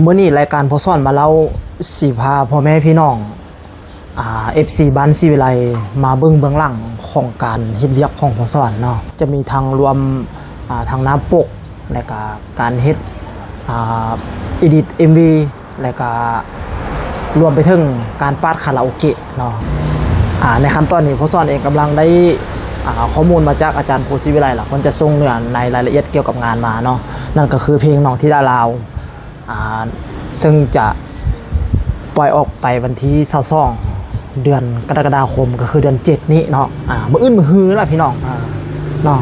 มื้อนี้รายการพอซ่อนมาเล่าสิพาพ่อแม่พี่น้องFC บ้านศิวิไลมาเบื้องหลังของการเฮ็ดเวียกของพอซ่อนเนาะจะมีทางรวมทางน้ำปกและก็การเฮ็ดedit MV และก็รวมไปถึงการปาดคาราโอเกะเนาะในขั้นตอนนี้พอซ่อนเองกำลังได้ข้อมูลมาจากอาจารย์ภูศิวิไลล่ะเพิ่นจะส่งเนื้อในรายละเอียดเกี่ยวกับงานมาเนาะนั่นก็คือเพลงน้องธิดาลาวซึ่งจะปล่อยออกไปวันที่22เดือนกรกฎาคมก็คือเดือน7นี้เนาะมื้ออื่นมื้อฮื้อล่ะพี่น้องเนาะ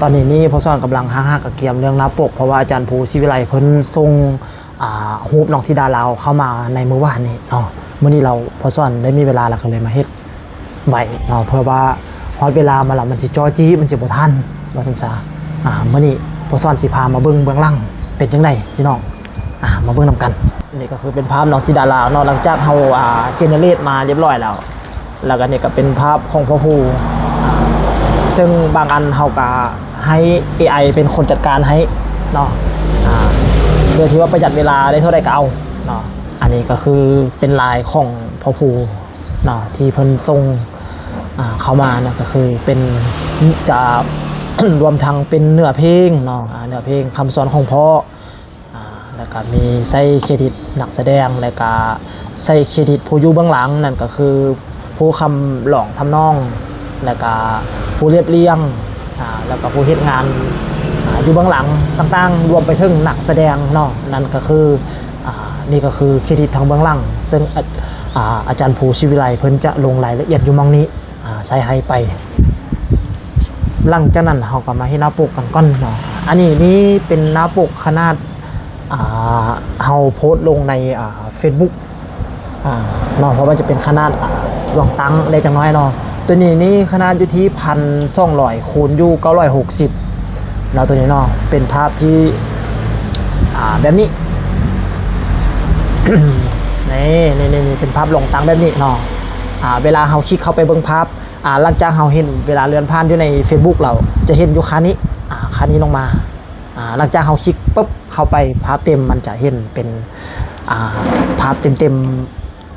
ตอนนี้พอซ่อนกำลังหากับเกียมเรื่องหน้าปกเพราะว่าอาจารย์ภูศิวิไลเพิ่นส่งรูปน้องธิดาลาวเข้ามาในมื้อวานนี้เนาะมื้อนี้เราพอซ่อนได้มีเวลาแล้วก็เลยมาเฮ็ดไว้เนาะเพื่อว่าฮอดเวลามาแล้วมันสิจ้อจี้มันสิบ่ทันว่าซั่นซะมื้อนี้พอซ่อนสิพามาเบิ่งเบื้องหลังเป็นจังไดพี่น้องมาเบิ่งนำกันนี่ก็คือเป็นภาพน้องธิดาลาวเนาะหลังจากเฮาเจเนเรตมาเรียบร้อยแล้วก็นี่ก็เป็นภาพของพ่อภูซึ่งบางอันเฮาก็ให้ AI เป็นคนจัดการให้เนาะโดยที่ว่าประหยัดเวลาได้เท่าใดก็เอาเนาะอันนี้ก็คือเป็นลายของพ่อภูเนาะที่เพิ่นส่งเข้ามานะก็คือเป็นจะ รวมทั้งเป็นเนื้อเพลงเนาะเนื้อเพลงคำสอนของพ่อแล้วก็มีใส่เครดิตนักแสดงแล้วก็ใส่เครดิตผู้อยู่เบื้องหลังนั่นก็คือผู้คำหลองทำนองแล้วก็ผู้เรียบเรียงแล้วก็ผู้เฮ็ดงานอยู่เบื้องหลังต่างๆรวมไปถึงนักแสดงเนาะนั่นก็คือนี่ก็คือเครดิตทางเบื้องหลังซึ่งอาจารย์ภูศิวิไลเพิ่นจะลงรายละเอียดอยู่มองนี้ใส่ให้ไปหลังจากนั้นเราก็มาให้หน้าปกกันก่อนเนาะอันนี้นี่เป็นหน้าปกขนาดเฮาโพสต์ลงในFacebook เนาะเพราะว่าจะเป็นขนาดหลวงตังได้จังน้อยเนาะตัวนี้นี่ขนาดอยู่ที่1,200คูณอยู่960เนาะตัวนี้เนาะเป็นภาพที่แบบนี้ นี่เป็นภาพหลงตังแบบนี้เนาะเวลาเฮาคลิกเข้าไปเบิ่งภาพหลังจากเฮาเห็นเวลาเลื่อนผ่านอยู่ใน Facebook เราจะเห็นอยู่คันนี้คันนี้ลงมาหลังจากเฮาคลิกปุ๊บเข้าไปภาพเต็มมันจะเห็นเป็นภาพเต็ม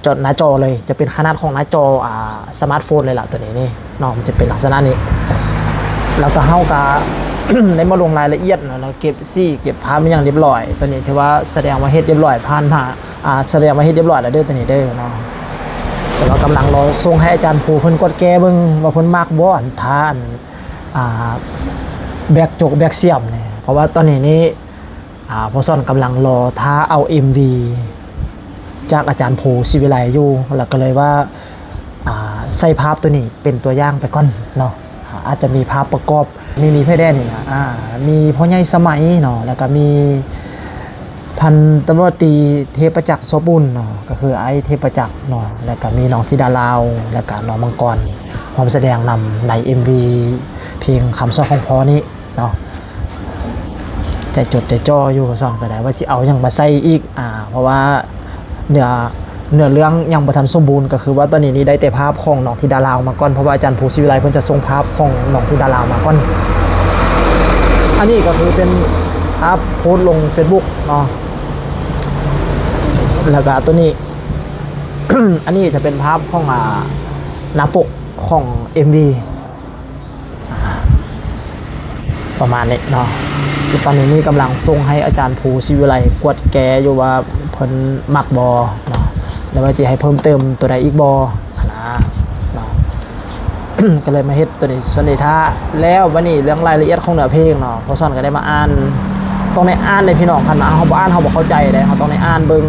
จอหน้าจอเลยจะเป็นขนาดของหน้าจอสมาร์ทโฟนเลยล่ะตัวนี้นี่เนาะมันจะเป็นลักษณะนี้แล้วก็เฮาก็ ได้มาลงรายละเอียดนะเก็บเก็บภาพอย่างเรียบร้อยตัวนี้ถือว่าแสดงว่าเฮ็ดเรียบร้อยผ่านแสดงว่าเฮ็ดเรียบร้อยแล้วเด้อตัวนี้เด้อเนาะแต่ว่ากำลังรอส่งให้อาจารย์ภูเพิ่นกดแก้เบิ่งว่าเพิ่นมักบ่อันทานแบกจกแบกเสียมเนี่ยเพราะว่าตอนนี้พอซ่อนกำลังรอท้าเอา MV จากอาจารย์ภูศิวิไลอยู่แล้วก็เลยว่าใส่ภาพตัวนี้เป็นตัวอย่างไปก่อนเนาะอาจจะมีภาพประกอบมีไพ่แดนนี่นะมีพ่อใหญ่สมัยเนาะแล้วก็มีพันตำรวจตีเทพจักรโซบุญเนาะก็คือไอ้เทพจักรเนาะแล้วก็มีน้องธิดาลาวแล้วก็น้องมังกรพร้อมแสดงนำใน MV เพลงคำสอนของพ่อนี้เนาะใจจดใจจ่ออยู่ซ่องไปได้ว่าสิเอาอย่างมาใส่อีกเพราะว่าเนื้อเรื่องยังบ่ทันสมบูรณ์ก็คือว่าตอนนี้ได้แต่ภาพของน้องธิดาลาวมาก่อนเพราะว่าอาจารย์ภูศิวิไลเพิ่นจะส่งภาพของน้องธิดาลาวมาก่อนอันนี้ก็คือเป็นภาพโพสต์ลง Facebook เนาะแล้วก็ตัวนี้ อันนี้จะเป็นภาพของหน้าปกของ MV ประมาณนี้เนาะตอนนี้กำลังส่งให้อาจารย์ภูศิวิไลกวดแกอยู่ว่าเพิ่นมักบอเนาะแล้วว่าจะให้เพิ่มเติมตัวใดอีกบอนะเนาะ ก็เลยมาเฮ็ดตัวนี้ส่วนนี้ถ้าแล้ววันนี้เรื่องรายละเอียดของเนื้อเพลงเนาะพอซ่อนก็ได้มาอ่านต้องได้อ่านในพี่น้องคันเฮาบ่อ่านเฮาบ่เข้าใจเลยเฮาต้องได้อ่านเบิ่ง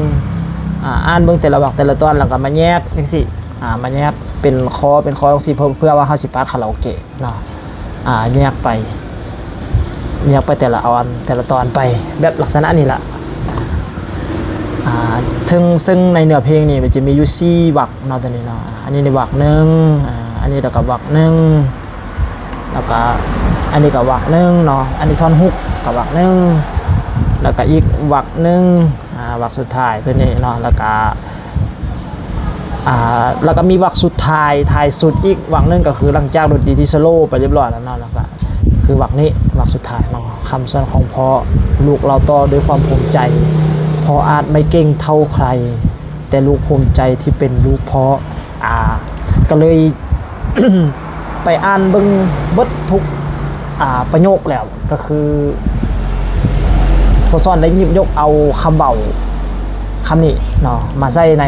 อ่านเบิ่งแต่ละวรรคแต่ละตอนแล้วก็มาแยกจังซี่มาแยกเป็นคอจังซี่เพื่อว่าเฮาสิปาดคาราโอเกะเนาะแยกไปแต่ละตอนไปแบบลักษณะนี้ล่ะซึ่งในเนื้อเพลงนี่มันจะมีอยู่4วรรคเนาะตัวนี้เนาะอันนี้ในวรรคนึงอันนี้แล้วก็วรรคนึงแล้วก็อันนี้ก็วรรคนึงเนาะอันนี้ท่อนฮุกกับวรรคนึงแล้วก็อีกวรรคนึงวรรคสุดท้ายตัวนี้เนาะแล้วก็มีวรรคสุดท้ายสุดอีกวรรคนึงก็คือหลังจากดนตรีที่สโลว์ไปเรียบร้อยแล้วเนาะแล้วก็คือวรรคนี้วรรคสุดท้ายเนาะคำสอนของพ่อลูกเราต่อด้วยความภูมิใจพ ออาจไม่เก่งเท่าใครแต่ลูกภูมิใจที่เป็นลูกพ่อก็เลย ไปอ่านเบิ่งเบิดทุกประโยคแล้วก็คือพอซ่อนได้หยิบยกเอาคำเบาคำนี้เนาะมาใส่ใน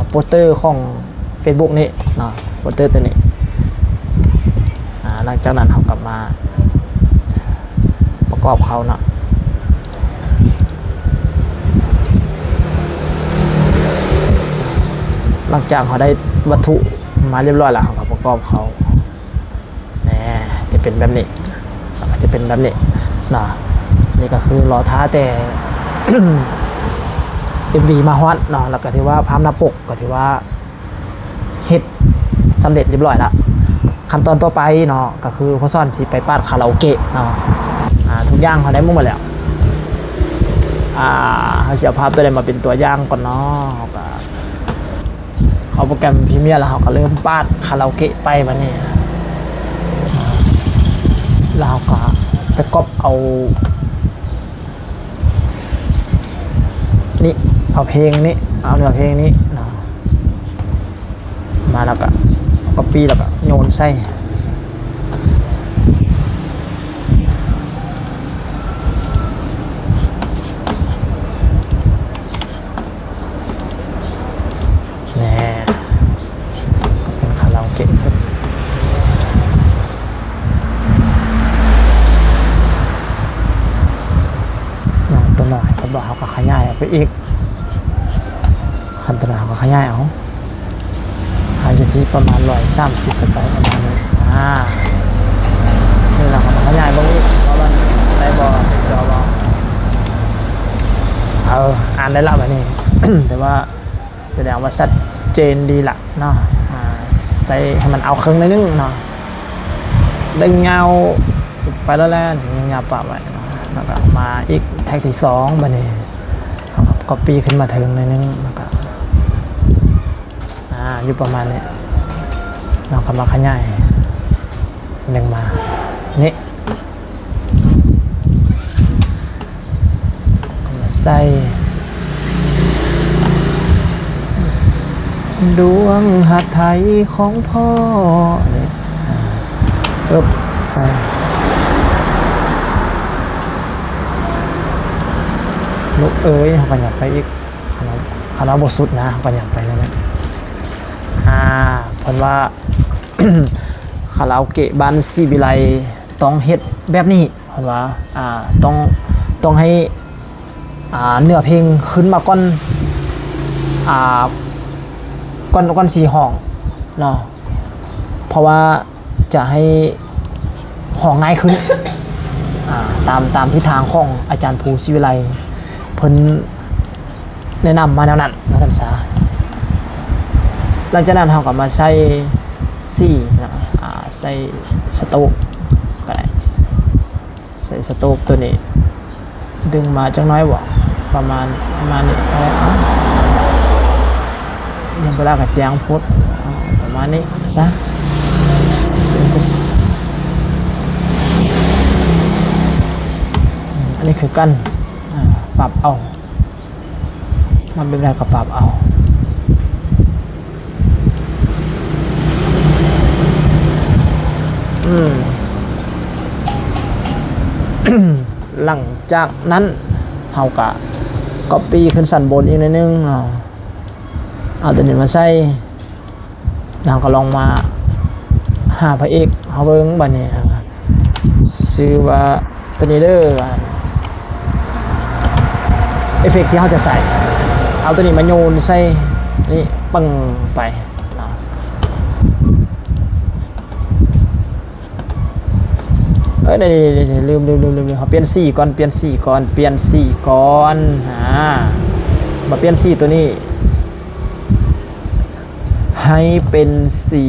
โปสเตอร์ของ Facebook นี่เนาะโปสเตอร์ตัวนี้หลังจากนั้นเขากลับมาประกอบเขาเนาะหลังจากเขาได้วัตถุมาเรียบร้อยแล้วเขาก็ประกอบเขาเนี่ยจะเป็นแบบนี้จะเป็นแบบนี้เนาะนี่ก็คือรอท้าแต่ MV มาฮอดเนาะแล้วก็ถือว่าภาพหน้าปกก็ถือว่าเฮ็ดสำเร็จเรียบร้อยแล้วขั้นตอนต่อไปเนาะก็คือพ่อซ่อนสิไปปาดคาราโอเกะเนาะทุกอย่างเขาได้หมดแล้วเขาสิเอาภาพตัวใดมาเป็นตัวอย่างก่อนเนาะเขาก็เอาโปรแกรมพรีเมียร์แล้วเขาก็เริ่มปาดคาราโอเกะไปบัดนี้แล้วเขาก็ไปก๊อปเอานี่เอาเพลงนี้เอาเนื้อเพลงนี้เนาะมาแล้วก็ก๊อปปี้แล้วก็โยนใส่แน่ก็เป็นคาราโอเกะขึ้นตัวหน่อยผมบอกเขาก็ขยายออกไปอีกคันตัวหน่อยเขาก็ขยายเอาอยู่ที่ประมาณ130สไปประมาณนี้นี่เราก็ขยายบางอีกเพราะมันได้บอจอบออ่านได้ละแบบนี้ แต่ว่าแสดงว่าชัดเจนดีละเนาะใส่ให้มันเอาครึ่งนึงเนาะดึงเงาไปแล้วแหละเงาปะไว้แล้วก็มาอีกแท็กที่2บัดนี้ก็ปีขึ้นมาถึงในนึงแล้วก็อยู่ประมาณนี้เราก็มาขยายหนึ่งมานี่มาใส่ดวงหัตถ์ไทยของพ่อปึ๊บใส่ลูกเอ๋ยเขาก็อยากไปอีกคณะบทสุดนะเขาก็อยากไปนั่นแหละเพราะว่า คาราโอเกะบ้านศรีวิไลต้องเฮ็ดแบบนี้เพราะว่าต้องให้เนื้อเพลงขึ้นมาก่อนก่อน4ห้องเนาะเพราะว่าจะให้ห้องง่ายขึ้น ตามทิศทางของอาจารย์ภูศรีวิไลเพิ่นแนะนำมาแนวนั้นนะท่านสาหลังจากนั้นเราก็มาใส่นะใส่สโต๊กก็ได้ใส่สโต๊กตัวนี้ดึงมาจังน้อยบ่ประมาณนี้อะไรยังเวลากับแจงพุทธประมาณนี้ซะอันนี้คือกั้นปรับเอามันเป็นอะไรก็ปรับเอาหลังจากนั้นเฮาก็copy ขึ้นสันบนอีกนิดนึงเอาตัวนี้มาใส่เราก็ลองมาหาพระเอกเฮาเบิ่งบัดนี้ชื่อว่าตัวนี้เด้อเอฟเฟกต์ที่เขาจะใส่เอาตัวนี้มาโยนใส่นี่ปังไปลืมเขาเปลี่ยนสีก่อนมาเปลี่ยนสีตัวนี้ให้เป็นสี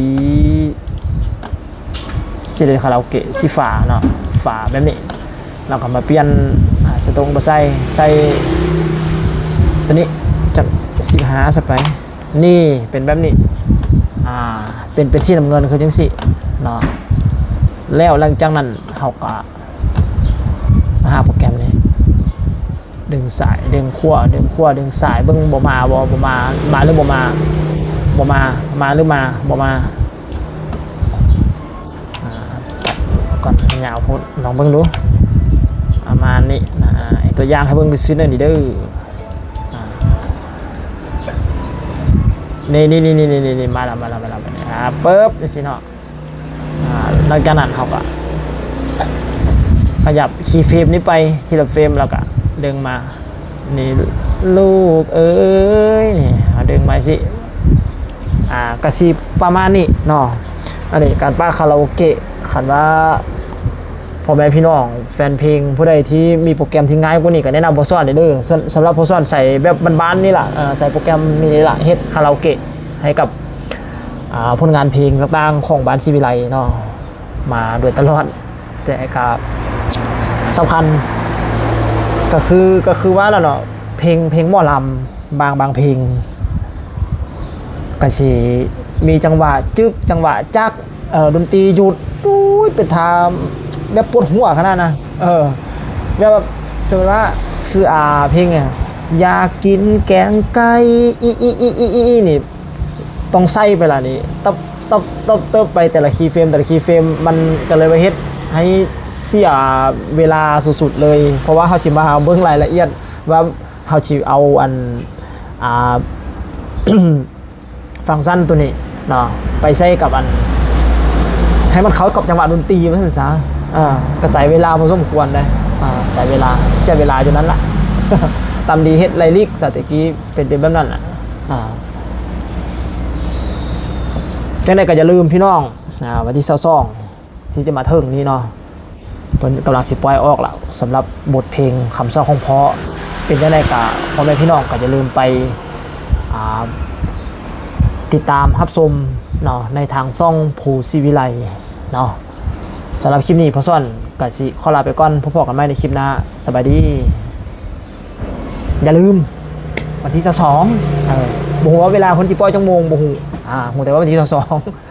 เลยคาราโอเกะสีฝาเนาะฝาแบบนี้เราก็มาเปลี่ยนสตรงมาใส่ตัวนี้จากสีหาสไปนี่เป็นแบบนี้เป็นสีน้ำเงินคือจังสิเนาะแล้วหลังจากนั้นเขาก็มาหาโปรแกรมนี้ ดึงสายดึงขั้วดึงสายเบิ่งบ่มามาหรือบ่มามาหรือบ่มาก่อนยาวพูดลองเบิ่งดูประมาณนี้นะไอ้ตัวอย่างให้เบิ่งไปซื้อหน่อยดิเด้อนี่มาแล้วปึ๊บนี่สิเนาะหลังจากนั้นเขาก็ขยับคีย์เฟรมนี้ไปทีละเฟรมแล้วก็ดึงมานี่ลูกเอ้ยนี่เอาดึงมาสิกระซีประมาณนี้เนาะอันนี้การป้าคาราโอเกะขันว่าพ่อแม่พี่น้องแฟนเพลงผู้ใดที่มีโปรแกรมที่ง่ายกว่านี้ก็แนะนำพอซ่อนเด้อสำหรับพอซ่อนใส่แบบบ้านๆนี่แหละใส่โปรแกรมนี่แหละเฮ็ดคาราโอเกะให้กับผลงานเพลงต่างๆของบ้านศิวิไลเนาะมาโดยตลอดแต่ก็สำคัญก็คือว่าแล้วเนาะเพลงหมอลำบางเพลงก็สิมีจังหวะจึ๊บจังหวะจักดนตรีหยุดตุ้ยเป็นทางแบบปวดหัวขนาดนะแบบสมมติว่าคือเพลงเนี่ยอยากกินแกงไก่นี่ต้องใส่ไปละนี่ตับไปแต่ละคีย์เฟรมมันก็เลยไปเฮ็ดให้เสียเวลาสุดๆเลยเพราะว่าเขาสิมาเบิ่งรายละเอียดว่าเขาสิเอาฟังก์ชันตัวนี้เนาะไปใส่กับให้มันเข้ากับจังหวะดนตรีว่าซั่นซะก็ใส่เวลาพอสมควรเลยใส่เวลาเสียเวลาอยู่นั้นล่ะ ตามดีเฮ็ดไลลิกแต่ตะกี้เป็นแบบนั้นน่ะจังได๋ก็อย่าลืมพี่น้องวันที่22ที่จะมาถึงนี้เนาะเพิ่นกำลังสิปล่อยออกแล้วสำหรับบทเพลงคำซ้อของเพาะเป็นจังได๋ก็พ่อแม่พี่น้องก็อย่าลืมไปติดตามรับชมเนาะในทางช่องภูศิวิไลเนาะสำหรับคลิปนี้พ่อซ่อนก็สิขอลาไปก่อนพบกันใหม่ในคลิปหน้าสบายดีอย่าลืมวันที่22บ่ฮู้ว่าเวลาเพิ่นสิปล่อยจังโมงบ่ฮู้ฮู้แต่ว่าวันที่22